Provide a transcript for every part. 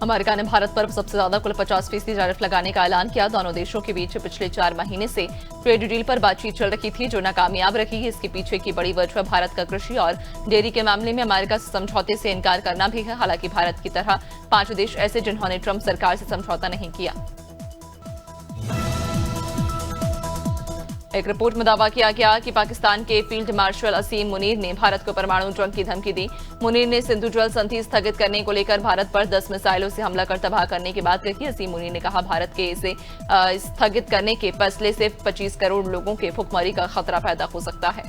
America ने भारत पर सबसे ज्यादा कुल 50% टैरिफ लगाने का ऐलान किया। दोनों देशों के बीच पिछले 4 महीने से ट्रेड डील पर बातचीत चल रही थी, जो नाकामयाब रही। इसके पीछे की बड़ी वजह भारत का कृषि और डेयरी के मामले में अमेरिका से समझौते से इनकार करना भी है। हालांकि भारत की तरह 5 देश ऐसे जिन्होंने ट्रंप सरकार से समझौता नहीं किया। एक रिपोर्ट में दावा किया गया कि पाकिस्तान के फील्ड मार्शल असीम मुनीर ने भारत को परमाणु जंग की धमकी दी। मुनीर ने सिंधु जल संधि स्थगित करने को लेकर भारत पर 10 मिसाइलों से हमला कर तबाह करने की बात कही। असीम मुनीर ने कहा, भारत के इसे स्थगित करने के फैसले से 25 करोड़ लोगों के भुखमरी का खतरा पैदा हो सकता है।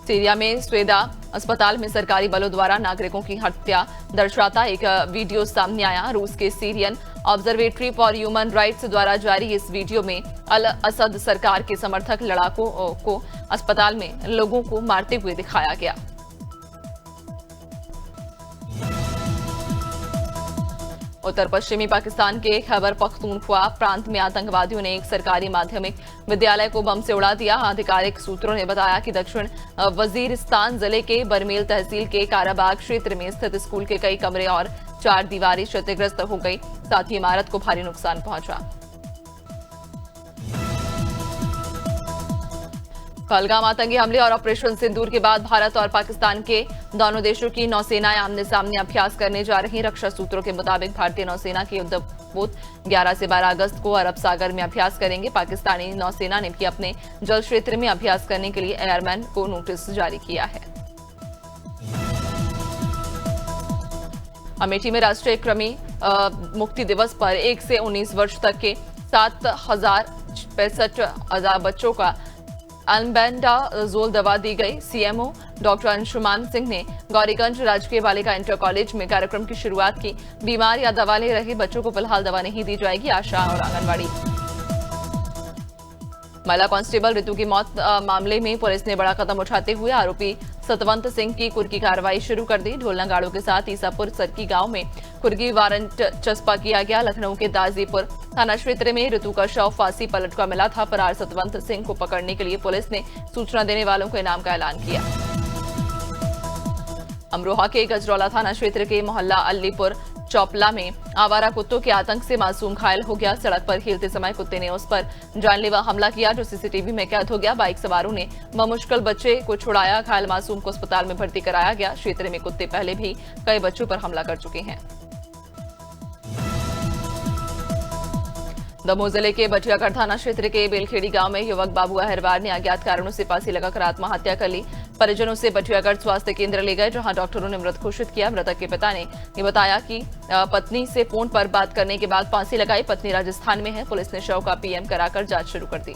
सीरिया में स्वेदा अस्पताल में सरकारी बलों द्वारा नागरिकों की हत्या दर्शाता एक वीडियो सामने आया। रूस के Syrian observatory for human rights द्वारा जारी इस वीडियो में अल असद सरकार के समर्थक लड़ाकों को अस्पताल में लोगों को मारते हुए दिखाया गया। उत्तर पश्चिमी पाकिस्तान के खैबर पख्तूनख्वा प्रांत में आतंकवादियों ने एक सरकारी माध्यमिक विद्यालय को बम से उड़ा दिया। आधिकारिक सूत्रों ने बताया कि दक्षिण वजीरिस्तान जिले के बरमेल तहसील के काराबाग क्षेत्र में स्थित स्कूल के कई कमरे और 4 दीवारें क्षतिग्रस्त हो गई। साथ ही इमारत को भारी नुकसान पहुंचा। पहलगाम आतंकी हमले और ऑपरेशन सिंदूर के बाद भारत और पाकिस्तान के दोनों देशों की नौसेनाएं आमने सामने अभ्यास करने जा रही। रक्षा सूत्रों के मुताबिक भारतीय नौसेना के युद्धपोत 11 से 12 अगस्त को अरब सागर में अभ्यास करेंगे। पाकिस्तानी नौसेना ने भी अपने जल क्षेत्र में अभ्यास करने के लिए एयरमैन को नोटिस जारी किया है। अमेठी में राष्ट्रीय कृमि मुक्ति दिवस पर 1 से 19 वर्ष तक के 7,65,000 बच्चों का अल्बेंडाजोल दवा दी गई। सीएमओ डॉक्टर अंशुमान सिंह ने गौरीगंज राजकीय बालिका इंटर कॉलेज में कार्यक्रम की शुरुआत की। बीमार या दवा ले रहे बच्चों को फिलहाल दवा नहीं दी जाएगी। आशा और आंगनबाड़ी महिला कांस्टेबल ऋतु की मौत मामले में पुलिस ने बड़ा कदम उठाते हुए आरोपी सतवंत सिंह की कुर्की कार्रवाई शुरू कर दी। ढोलना गाड़ों के साथ ईसापुर सरकी गांव में कुर्की वारंट चस्पा किया गया। लखनऊ के दाजीपुर थाना क्षेत्र में ऋतु का शव फांसी पलट का मिला था। फरार सतवंत सिंह को पकड़ने के लिए पुलिस ने सूचना देने वालों को इनाम का ऐलान किया। अमरोहा के गजरौला थाना क्षेत्र के मोहल्ला अलीपुर चौपला में आवारा कुत्तों के आतंक से मासूम घायल हो गया। सड़क पर खेलते समय कुत्ते ने उस पर जानलेवा हमला किया, जो सीसीटीवी में कैद हो गया। बाइक सवारों ने बमुश्किल बच्चे को छुड़ाया। घायल मासूम को अस्पताल में भर्ती कराया गया। क्षेत्र में कुत्ते पहले भी कई बच्चों पर हमला कर चुके हैं। दमोह जिले के बटियागढ़ थाना क्षेत्र के बेलखेड़ी गांव में युवक बाबू अहिरवार ने अज्ञात कारणों से फांसी लगाकर आत्महत्या कर ली। परिजनों से बटियागढ़ स्वास्थ्य केंद्र ले गए, जहां डॉक्टरों ने मृत घोषित किया। मृतक के पिता ने ये बताया कि पत्नी से फोन पर बात करने के बाद फांसी लगाई। पत्नी राजस्थान में है। पुलिस ने शव का पीएम कराकर जांच शुरू कर दी।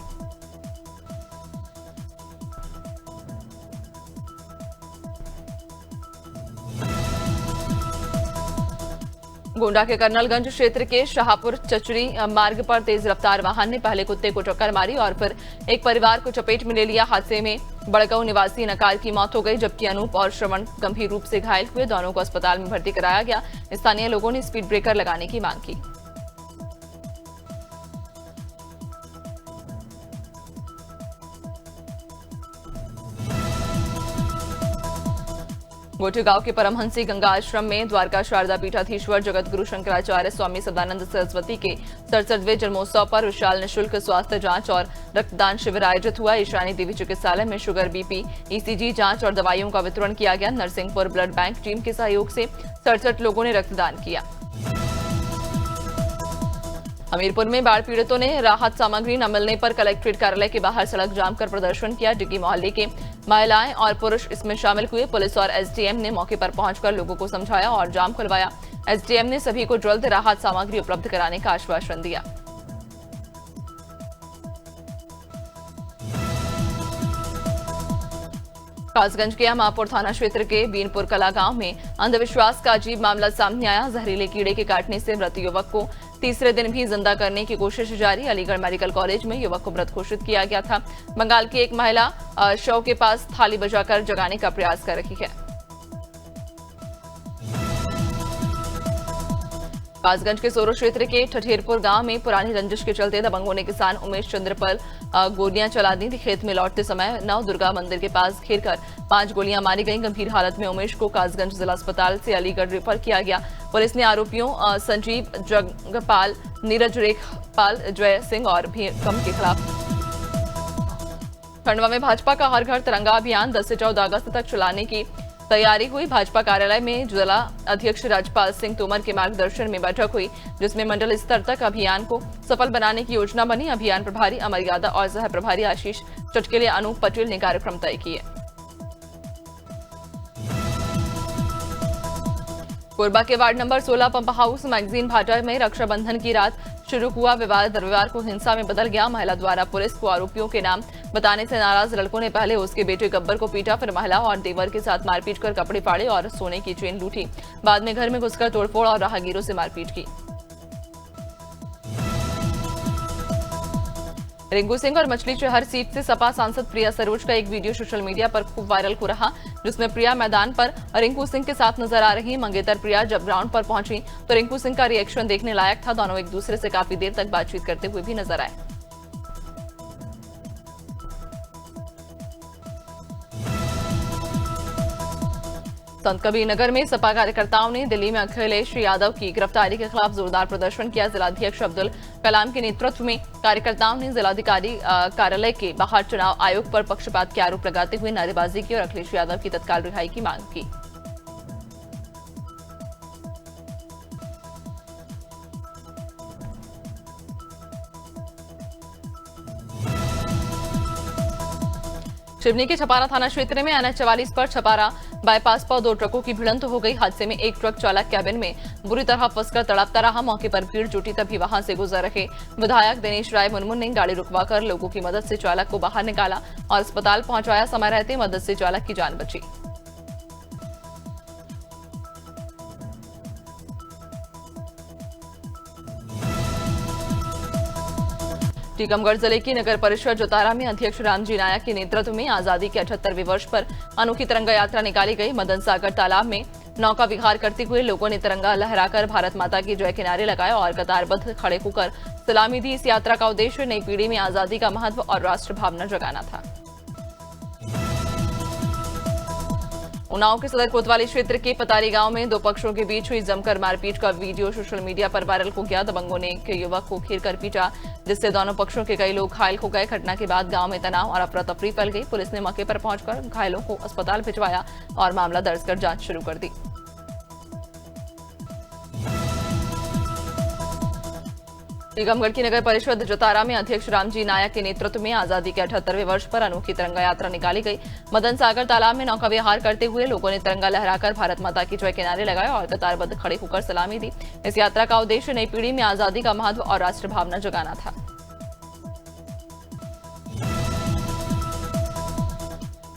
गोंडा के कर्नलगंज क्षेत्र के शाहपुर चचरी मार्ग पर तेज रफ्तार वाहन ने पहले कुत्ते को टक्कर मारी और फिर एक परिवार को चपेट में ले लिया। हादसे में बड़गांव निवासी नकार की मौत हो गई, जबकि अनूप और श्रवण गंभीर रूप से घायल हुए। दोनों को अस्पताल में भर्ती कराया गया। स्थानीय लोगों ने स्पीड ब्रेकर लगाने की मांग की। गोटी गांव के परमहंसी गंगा आश्रम में द्वारका शारदा पीठाधीश्वर जगत गुरु शंकराचार्य स्वामी सदानंद सरस्वती के 67वें जन्मोत्सव पर विशाल निःशुल्क स्वास्थ्य जांच और रक्तदान शिविर आयोजित हुआ। ईशानी देवी चिकित्सालय में शुगर, बीपी, ईसीजी जांच और दवाइयों का वितरण किया गया। नरसिंहपुर ब्लड बैंक टीम के सहयोग से 67 लोगों ने रक्तदान किया। हमीरपुर में बाढ़ पीड़ितों ने राहत सामग्री न मिलने पर कलेक्ट्रेट कार्यालय के बाहर सड़क जाम कर प्रदर्शन किया। डिग्गी मोहल्ले के महिलाएं और पुरुष इसमें शामिल हुए। पुलिस और एसडीएम ने मौके पर पहुंचकर लोगों को समझाया और जाम खुलवाया। एसडीएम ने सभी को जल्द राहत सामग्री उपलब्ध कराने का आश्वासन दिया। कासगंज के अमापुर थाना क्षेत्र के बीनपुर कला गांव में अंधविश्वास का अजीब मामला सामने आया। जहरीले कीड़े के काटने से मृत युवक को तीसरे दिन भी जिंदा करने की कोशिश जारी। अलीगढ़ मेडिकल कॉलेज में युवक को मृत घोषित किया गया था। बंगाल की एक महिला शव के पास थाली बजाकर जगाने का प्रयास कर रही है। कासगंज के सोरो क्षेत्र के ठठेरपुर गांव में पुरानी रंजिश के चलते दबंगों ने किसान उमेश चंद्र पर गोलियां चला दी थी। खेत में लौटते समय नव दुर्गा मंदिर के पास घेरकर 5 गोलियां मारी गईं। गंभीर हालत में उमेश को कासगंज जिला अस्पताल से अलीगढ़ रेफर किया गया। पुलिस ने आरोपियों संजीव जगपाल, नीरज रेखपाल, जय सिंह और भीकम के खिलाफ। खंडवा में भाजपा का हर घर तिरंगा अभियान 10 से 14 अगस्त तक चलाने की तैयारी हुई। भाजपा कार्यालय में जिला अध्यक्ष राजपाल सिंह तोमर के मार्गदर्शन में बैठक हुई, जिसमें मंडल स्तर तक अभियान को सफल बनाने की योजना बनी। अभियान प्रभारी अमर यादव और सह प्रभारी आशीष चटकेले, अनूप पटेल ने कार्यक्रम तय किए। कोरबा के ward number 16 pump house magazine भाटा में रक्षाबंधन की रात शुरू हुआ विवाद रविवार को हिंसा में बदल गया। महिला द्वारा पुलिस को आरोपियों के नाम बताने से नाराज लड़कों ने पहले उसके बेटे गब्बर को पीटा, फिर महिला और देवर के साथ मारपीट कर कपड़े फाड़े और सोने की चेन लूटी। बाद में घर में घुसकर तोड़फोड़ और राहगीरों से मारपीट की। रिंकू सिंह और मछली शहर सीट से सपा सांसद प्रिया सरोज का एक वीडियो सोशल मीडिया पर खूब वायरल हो रहा, जिसमें प्रिया मैदान पर रिंकू सिंह के साथ नजर आ रही। मंगेतर प्रिया जब ग्राउंड पर पहुंची तो रिंकू सिंह का रिएक्शन देखने लायक था। दोनों एक दूसरे से काफी देर तक बातचीत करते हुए भी नजर आए। संत कबीर नगर में सपा कार्यकर्ताओं ने दिल्ली में अखिलेश यादव की गिरफ्तारी के खिलाफ जोरदार प्रदर्शन किया। जिलाध्यक्ष अब्दुल कलाम के नेतृत्व में कार्यकर्ताओं ने जिलाधिकारी कार्यालय के बाहर चुनाव आयोग पर पक्षपात के आरोप लगाते हुए नारेबाजी की और अखिलेश यादव की तत्काल रिहाई की मांग की। सिवनी के छपारा थाना क्षेत्र में NH 44 पर छपारा बाईपास पर 2 ट्रकों की भिड़ंत हो गई। हादसे में एक ट्रक चालक कैबिन में बुरी तरह फंसकर तड़पता रहा। मौके पर भीड़ जुटी तभी वहां से गुजर रहे विधायक दिनेश राय मुनमुन ने गाड़ी रुकवाकर लोगों की मदद से चालक को बाहर निकाला और अस्पताल पहुंचाया। समय रहते मदद से चालक की जान बची। टीकमगढ़ जिले की नगर परिषद जोतारा में अध्यक्ष रामजी नायक के नेतृत्व में आजादी के 78वें वर्ष पर अनोखी तिरंगा यात्रा निकाली गई। मदन सागर तालाब में नौका विहार करते हुए लोगों ने तिरंगा लहराकर भारत माता की जय के नारे लगाए और कतारबद्ध खड़े होकर सलामी दी। इस यात्रा का उद्देश्य नई पीढ़ी में आजादी का महत्व और राष्ट्र भावना जगाना था। उन्नाव के सदर कोतवाली क्षेत्र के पतारी गांव में 2 पक्षों के बीच हुई जमकर मारपीट का वीडियो सोशल मीडिया पर वायरल हो गया। दबंगों ने एक युवक को घेरकर पीटा, जिससे दोनों पक्षों के कई लोग घायल हो गए। घटना के बाद गांव में तनाव और अफरा तफरी फैल गई। पुलिस ने मौके पर पहुंचकर घायलों को अस्पताल भिजवाया और मामला दर्ज कर जांच शुरू कर दी। टीकमगढ़ की नगर परिषद जोतारा में अध्यक्ष रामजी नायक के नेतृत्व में आजादी के 78वें वर्ष पर अनोखी तिरंगा यात्रा निकाली गई। मदन सागर तालाब में नौका विहार करते हुए लोगों ने तिरंगा लहराकर भारत माता की जय के नारे लगाए और कतारबद्ध खड़े होकर सलामी दी। इस यात्रा का उद्देश्य नई पीढ़ी में आजादी का महत्व और राष्ट्र भावना जगाना था।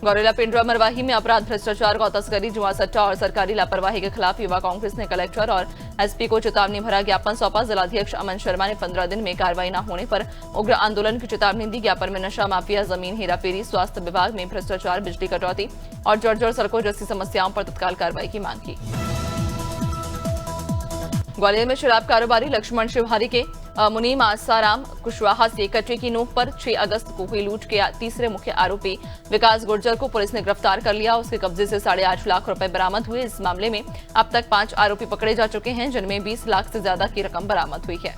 गौरेला पिंडरा मरवाही में अपराध, भ्रष्टाचार, गौ तस्करी, जुआ सट्टा और सरकारी लापरवाही के खिलाफ युवा कांग्रेस ने कलेक्टर और एसपी को चेतावनी भरा ज्ञापन सौंपा। जिलाध्यक्ष अमन शर्मा ने 15 दिन में कार्रवाई न होने पर उग्र आंदोलन की चेतावनी दी। ज्ञापन में नशा माफिया, जमीन हेराफेरी, स्वास्थ्य विभाग में भ्रष्टाचार, बिजली कटौती और जर्जर सड़कों जैसी समस्याओं पर तत्काल कार्रवाई की मांग की। ग्वालियर में शराब कारोबारी लक्ष्मण शिवहारी के मुनीम आसाराम कुशवाहा से कच्चे की नोक पर 6 अगस्त को हुई लूट के तीसरे मुख्य आरोपी विकास गुर्जर को पुलिस ने गिरफ्तार कर लिया। उसके कब्जे से 8.5 लाख रुपए बरामद हुए। इस मामले में अब तक 5 आरोपी पकड़े जा चुके हैं, जिनमें 20 लाख से ज्यादा की रकम बरामद हुई है।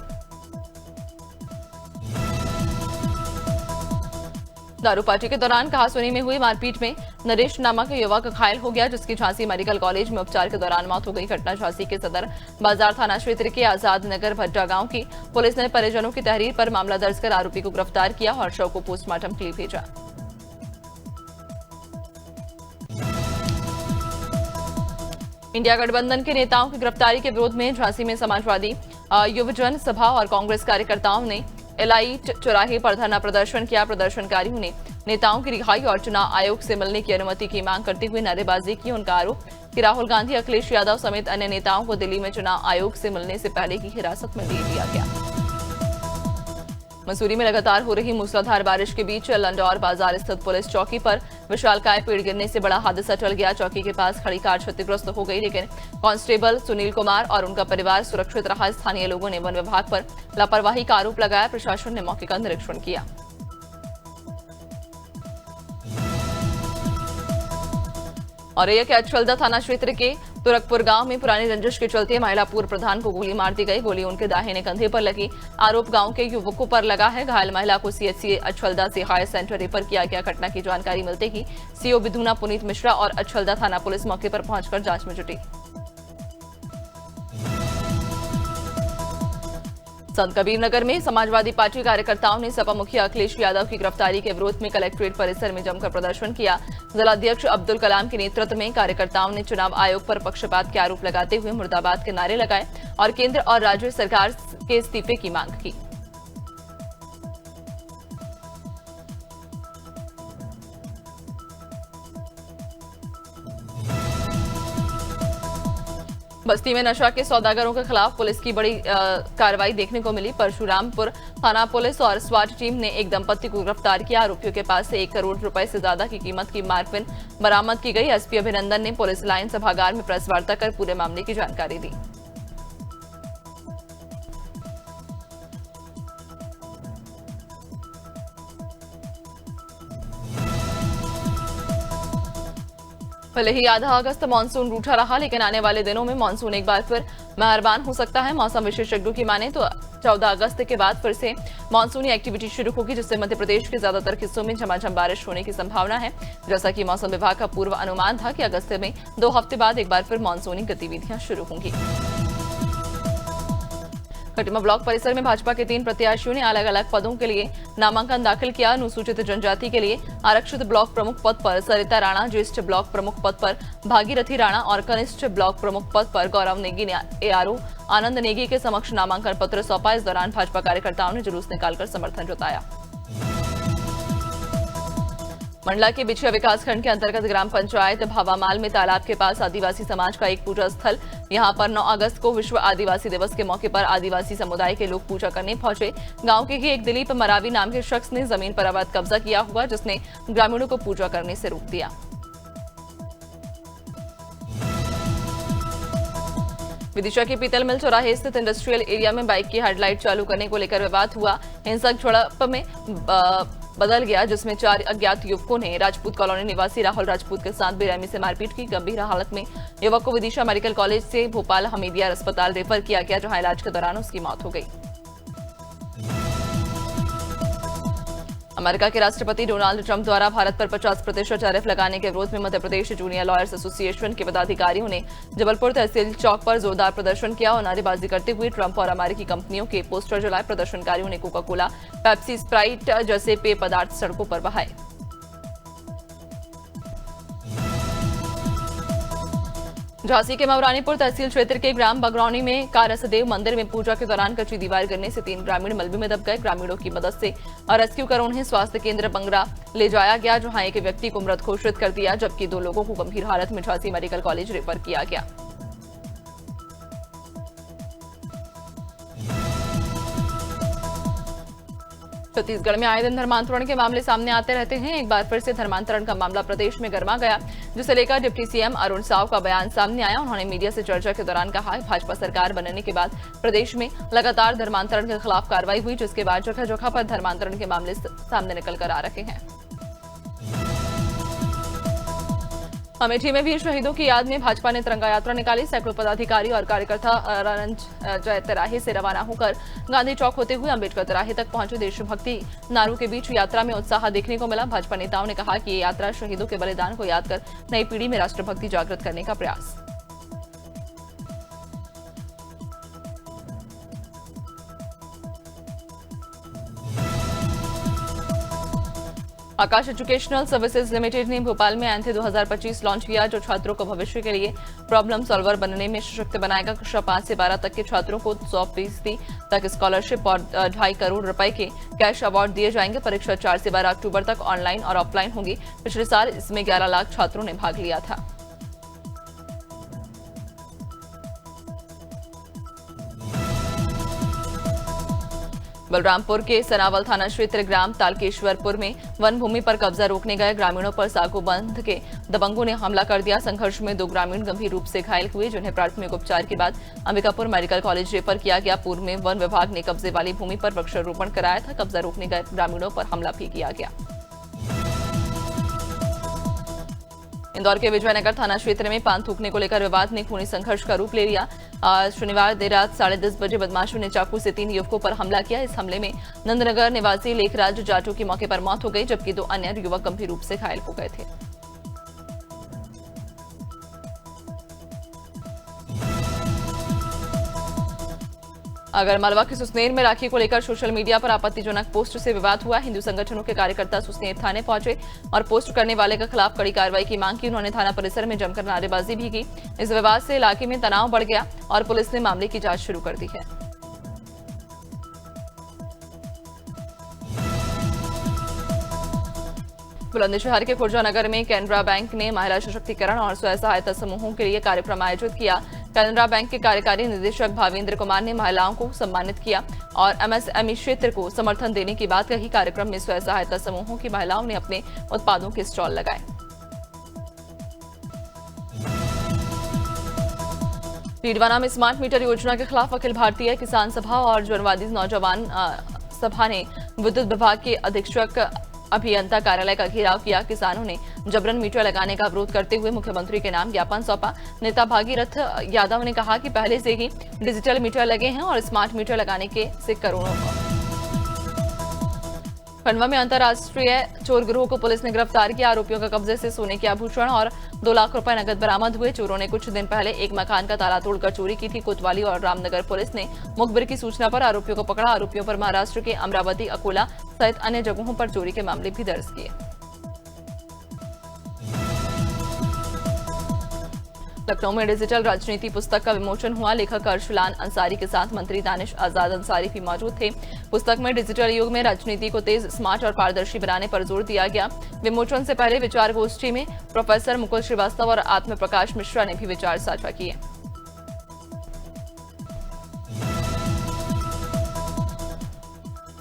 दारू पार्टी के दौरान कहासुनी में हुई मारपीट में नरेश नामक युवक घायल हो गया, जिसकी झांसी मेडिकल कॉलेज में उपचार के दौरान मौत हो गई। घटना झांसी के सदर बाजार थाना क्षेत्र के आजाद नगर भट्टा गांव की। पुलिस ने परिजनों की तहरीर पर मामला दर्ज कर आरोपी को गिरफ्तार किया और शव को पोस्टमार्टम के लिए भेजा। इंडिया गठबंधन के नेताओं की गिरफ्तारी के विरोध में झांसी में समाजवादी युवजन सभा और कांग्रेस कार्यकर्ताओं ने एलाइट चौराहे पर धरना प्रदर्शन किया। प्रदर्शनकारियों ने नेताओं की रिहाई और चुनाव आयोग से मिलने की अनुमति की मांग करते हुए नारेबाजी की। उनका आरोप कि राहुल गांधी, अखिलेश यादव समेत अन्य नेताओं को दिल्ली में चुनाव आयोग से मिलने से पहले की हिरासत में ले लिया गया। मसूरी में लगातार हो रही मूसलाधार बारिश के बीच लंडौर बाजार स्थित पुलिस चौकी पर विशालकाय पेड़ गिरने से बड़ा हादसा टल गया। चौकी के पास खड़ी कार क्षतिग्रस्त हो गई, लेकिन कांस्टेबल सुनील कुमार और उनका परिवार सुरक्षित रहा। स्थानीय लोगों ने वन विभाग पर लापरवाही का आरोप लगाया। प्रशासन ने मौके का निरीक्षण किया। और यह अचफलदा थाना क्षेत्र के तुरकपुर गांव में पुरानी रंजिश के चलते महिला पूर्व प्रधान को गोली मार दी गई। गोली उनके दाहिने कंधे पर लगी। आरोप गांव के युवकों पर लगा है। घायल महिला को सीएचसी अचफलदा से हायर सेंटर रेफर किया गया। घटना की जानकारी मिलते ही सीओ बिधुना पुनीत मिश्रा और अचफलदा थाना पुलिस मौके पर पहुंचकर जांच में जुटी। संत कबीर नगर में समाजवादी पार्टी कार्यकर्ताओं ने सपा मुखिया अखिलेश यादव की गिरफ्तारी के विरोध में कलेक्ट्रेट परिसर में जमकर प्रदर्शन किया। जिलाध्यक्ष अब्दुल कलाम के नेतृत्व में कार्यकर्ताओं ने चुनाव आयोग पर पक्षपात के आरोप लगाते हुए मुर्दाबाद के नारे लगाए और केंद्र और राज्य सरकार के इस्तीफे की मांग की। बस्ती में नशा के सौदागरों के खिलाफ पुलिस की बड़ी कार्रवाई देखने को मिली। परशुरामपुर थाना पुलिस और स्वाट टीम ने एक दंपति को गिरफ्तार किया। आरोपियों के पास से 1 करोड़ रुपए से ज्यादा की कीमत की मार्फिन बरामद की गई। एसपी अभिनंदन ने पुलिस लाइन सभागार में प्रेस वार्ता कर पूरे मामले की जानकारी दी। भले ही आधा अगस्त मानसून रूठा रहा, लेकिन आने वाले दिनों में मानसून एक बार फिर मेहरबान हो सकता है। मौसम विशेषज्ञों की माने तो 14 अगस्त के बाद फिर से मानसूनी एक्टिविटी शुरू होगी, जिससे मध्य प्रदेश के ज्यादातर हिस्सों में झमाझम बारिश होने की संभावना है। जैसा कि मौसम विभाग का पूर्व अनुमान था कि अगस्त में 2 हफ्ते बाद एक बार फिर मानसूनी गतिविधियां शुरू होंगी। खटीमा ब्लॉक परिसर में भाजपा के 3 प्रत्याशियों ने अलग अलग पदों के लिए नामांकन दाखिल किया। अनुसूचित जनजाति के लिए आरक्षित ब्लॉक प्रमुख पद पर सरिता राणा, ज्येष्ठ ब्लॉक प्रमुख पद पर भागीरथी राणा और कनिष्ठ ब्लॉक प्रमुख पद पर गौरव नेगी ने एआरओ आनंद नेगी के समक्ष नामांकन पत्र सौंपा। इस दौरान भाजपा कार्यकर्ताओं ने जुलूस निकालकर समर्थन जताया। मंडला के बिछिया विकासखंड के अंतर्गत ग्राम पंचायत भावामाल में तालाब के पास आदिवासी समाज का एक पूजा स्थल। यहां पर 9 अगस्त को विश्व आदिवासी दिवस के मौके पर आदिवासी समुदाय के लोग पूजा करने पहुंचे। गांव के ही एक दिलीप मरावी नाम के शख्स ने जमीन पर अवैध कब्जा किया हुआ, जिसने ग्रामीणों को पूजा करने से रोक दिया। विदिशा के पीतल मिल चौराहे स्थित इंडस्ट्रियल एरिया में बाइक की हेडलाइट चालू करने को लेकर विवाद हुआ। हिंसक झड़प में बदल गया, जिसमें 4 अज्ञात युवकों ने राजपूत कॉलोनी निवासी राहुल राजपूत के साथ बेरहमी से मारपीट की। गंभीर हालत में युवक को विदिशा मेडिकल कॉलेज से भोपाल हमीदिया अस्पताल रेफर किया गया, जहां इलाज के दौरान उसकी मौत हो गई। अमेरिका के राष्ट्रपति डोनाल्ड ट्रंप द्वारा भारत पर 50% टैरिफ लगाने के विरोध में Madhya Pradesh junior lawyers association के पदाधिकारियों ने जबलपुर तहसील चौक पर जोरदार प्रदर्शन किया और नारेबाजी करते हुए ट्रंप और अमेरिकी कंपनियों के पोस्टर जलाए। प्रदर्शनकारियों ने कोका कोला, पेप्सी, स्प्राइट जैसे पेय पदार्थ सड़कों पर बहाए। झांसी के मवरानीपुर तहसील क्षेत्र के ग्राम बगरौनी में कारसदेव मंदिर में पूजा के दौरान कच्ची दीवार गिरने से 3 ग्रामीण मलबे में दब गए। ग्रामीणों की मदद से रेस्क्यू कर उन्हें स्वास्थ्य केंद्र बंगरा ले जाया गया, जहां एक व्यक्ति को मृत घोषित कर दिया, जबकि 2 लोगों को गंभीर हालत में झांसी मेडिकल कॉलेज रेफर किया गया। छत्तीसगढ़ में आए दिन धर्मांतरण के मामले सामने आते रहते हैं। एक बार फिर से धर्मांतरण का मामला प्रदेश में गर्मा गया, जिसे लेकर डिप्टी सीएम अरुण साव का बयान सामने आया। उन्होंने मीडिया से चर्चा के दौरान कहा, भाजपा सरकार बनने के बाद प्रदेश में लगातार धर्मांतरण के खिलाफ कार्रवाई हुई, जिसके बाद जगह जगह पर धर्मांतरण के मामले सामने निकल कर आ रहे हैं। अमेठी में भी शहीदों की याद में भाजपा ने तिरंगा यात्रा निकाली। सैकड़ों पदाधिकारी और कार्यकर्ता रंजय तिराहे से रवाना होकर गांधी चौक होते हुए अंबेडकर तिराहे तक पहुंचे। देशभक्ति नारों के बीच यात्रा में उत्साह देखने को मिला। भाजपा नेताओं ने कहा कि ये यात्रा शहीदों के बलिदान को याद कर नई पीढ़ी में राष्ट्रभक्ति जागृत करने का प्रयास। आकाश एजुकेशनल सर्विसेज लिमिटेड ने भोपाल में एंथे 2025 लॉन्च किया, जो छात्रों को भविष्य के लिए प्रॉब्लम सॉल्वर बनने में सशक्त बनाएगा। कक्षा 5 से 12 तक के छात्रों को 100% तक स्कॉलरशिप और 2.5 करोड़ रुपए के कैश अवार्ड दिए जाएंगे। परीक्षा 4 से 12 अक्टूबर तक ऑनलाइन और ऑफलाइन होगी। पिछले साल इसमें 11 लाख छात्रों ने भाग लिया था। बलरामपुर के सनावल थाना क्षेत्र ग्राम तालकेश्वरपुर में वन भूमि पर कब्जा रोकने गए ग्रामीणों पर साको बंध के दबंगों ने हमला कर दिया। संघर्ष में 2 ग्रामीण गंभीर रूप से घायल हुए, जिन्हें प्राथमिक उपचार के बाद अंबिकापुर मेडिकल कॉलेज रेफर किया गया। पूर्व में वन विभाग ने कब्जे वाली भूमि पर वृक्षारोपण कराया था। कब्जा रोकने गए ग्रामीणों पर हमला भी किया गया। इंदौर के विजयनगर थाना क्षेत्र में पान थूकने को लेकर विवाद ने खूनी संघर्ष का रूप ले लिया। आज शनिवार देर रात 10:30 बजे बदमाशों ने चाकू से 3 युवकों पर हमला किया। इस हमले में नंदनगर निवासी लेखराज जाटू की मौके पर मौत हो गई, जबकि 2 अन्य युवक गंभीर रूप से घायल हो गए थे। अगर मालवा के सुसनेर में राखी को लेकर सोशल मीडिया पर आपत्तिजनक पोस्ट से विवाद हुआ। हिंदू संगठनों के कार्यकर्ता सुसनेर थाने पहुंचे और पोस्ट करने वाले के खिलाफ कड़ी कार्रवाई की मांग की। उन्होंने थाना परिसर में जमकर नारेबाजी भी की। इस विवाद से इलाके में तनाव बढ़ गया और पुलिस ने मामले की जांच शुरू कर दी है। बुलंदशहर के खुर्जा नगर में कैनरा बैंक ने महिला सशक्तिकरण और स्वयं सहायता समूहों के लिए कार्यक्रम आयोजित किया। कैनरा बैंक के कार्यकारी निदेशक भावेंद्र कुमार ने महिलाओं को सम्मानित किया और एमएसएमई क्षेत्र को समर्थन देने की बात कही। कार्यक्रम में स्वयं सहायता समूहों की महिलाओं ने अपने उत्पादों के स्टॉल लगाए। डीडवाना में स्मार्ट मीटर योजना के खिलाफ अखिल भारतीय किसान सभा और जनवादी नौजवान सभा ने विद्युत विभाग के अधीक्षक अभियंता कार्यालय का घेराव किया। किसानों ने जबरन मीटर लगाने का विरोध करते हुए मुख्यमंत्री के नाम ज्ञापन सौंपा। नेता भागीरथ यादव ने कहा कि पहले से ही डिजिटल मीटर लगे हैं और स्मार्ट मीटर लगाने के से करोड़ों। खंडवा में अंतर्राष्ट्रीय चोर गिरोह को पुलिस ने गिरफ्तार किया। आरोपियों के कब्जे से सोने के आभूषण और 2 लाख रुपए नकद बरामद हुए। चोरों ने कुछ दिन पहले एक मकान का ताला तोड़कर चोरी की थी। कोतवाली और रामनगर पुलिस ने मुखबिर की सूचना पर आरोपियों को पकड़ा। आरोपियों पर महाराष्ट्र के अमरावती, अकोला सहित अन्य जगहों पर चोरी के मामले भी दर्ज किए। लखनऊ में डिजिटल राजनीति पुस्तक का विमोचन हुआ। लेखक अर्शलान अंसारी के साथ मंत्री दानिश आजाद अंसारी भी मौजूद थे। पुस्तक में डिजिटल युग में राजनीति को तेज, स्मार्ट और पारदर्शी बनाने पर जोर दिया गया। विमोचन से पहले विचार गोष्ठी में प्रोफेसर मुकुल श्रीवास्तव और आत्म प्रकाश मिश्रा ने भी विचार साझा किए।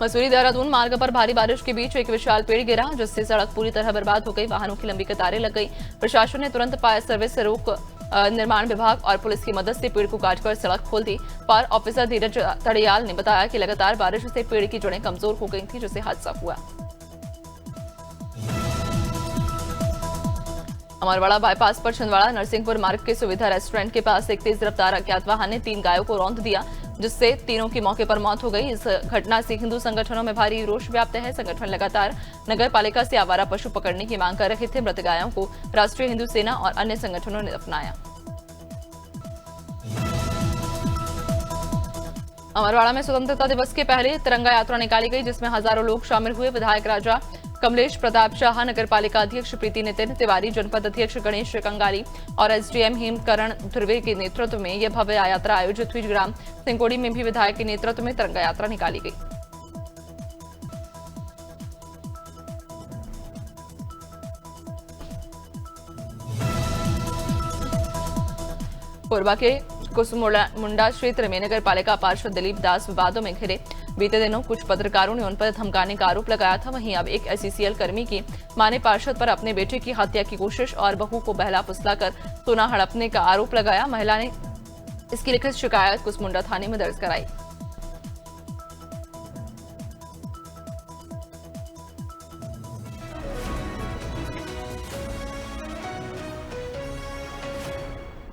मसूरी देहरादून मार्ग पर भारी बारिश के बीच एक विशाल पेड़ गिरा, जिससे सड़क पूरी तरह बर्बाद हो गई। वाहनों की लंबी कतारें लग गई। प्रशासन ने तुरंत फायर सर्विस से रोक निर्माण विभाग और पुलिस की मदद से पेड़ को काटकर सड़क खोल दी। फायर ऑफिसर धीरज तड़ियाल ने बताया कि लगातार बारिश से पेड़ की जड़ें कमजोर हो गई थी, जिससे हादसा हुआ। अमरवाड़ा बाईपास पर छिंदवाड़ा नरसिंहपुर मार्ग के सुविधा रेस्टोरेंट के पास एक तेज रफ्तार अज्ञात वाहन ने 3 गायों को रौंद दिया, जिससे तीनों की मौके पर मौत हो गई। इस घटना से हिंदू संगठनों में भारी रोष व्याप्त है। संगठन लगातार नगर पालिका से आवारा पशु पकड़ने की मांग कर रहे थे। मृत गायों को राष्ट्रीय हिंदू सेना और अन्य संगठनों ने दफनाया। अमरवाड़ा में स्वतंत्रता दिवस के पहले तिरंगा यात्रा निकाली गई, जिसमें हजारों लोग शामिल हुए। विधायक राजा कमलेश प्रताप शाह, नगर पालिका अध्यक्ष प्रीति नितिन तिवारी, जनपद अध्यक्ष गणेश कंगाली और एसडीएम हेमकरण ध्रुवे के नेतृत्व में यह भव्य यात्रा आयोजित हुई। ग्राम सिंकोड़ी में भी विधायक के नेतृत्व में तिरंगा यात्रा निकाली गई। कोरबा के कुसमुंडा क्षेत्र में नगर पालिका पार्षद दिलीप दास विवादों में घिरे। बीते दिनों कुछ पत्रकारों ने उन पर धमकाने का आरोप लगाया था। वहीं अब एक एसईसीएल कर्मी की मां ने पार्षद पर अपने बेटे की हत्या की कोशिश और बहू को बहला फुसलाकर सोना हड़पने का आरोप लगाया। महिला ने इसकी लिखित शिकायत कुसमुंडा थाने में दर्ज कराई।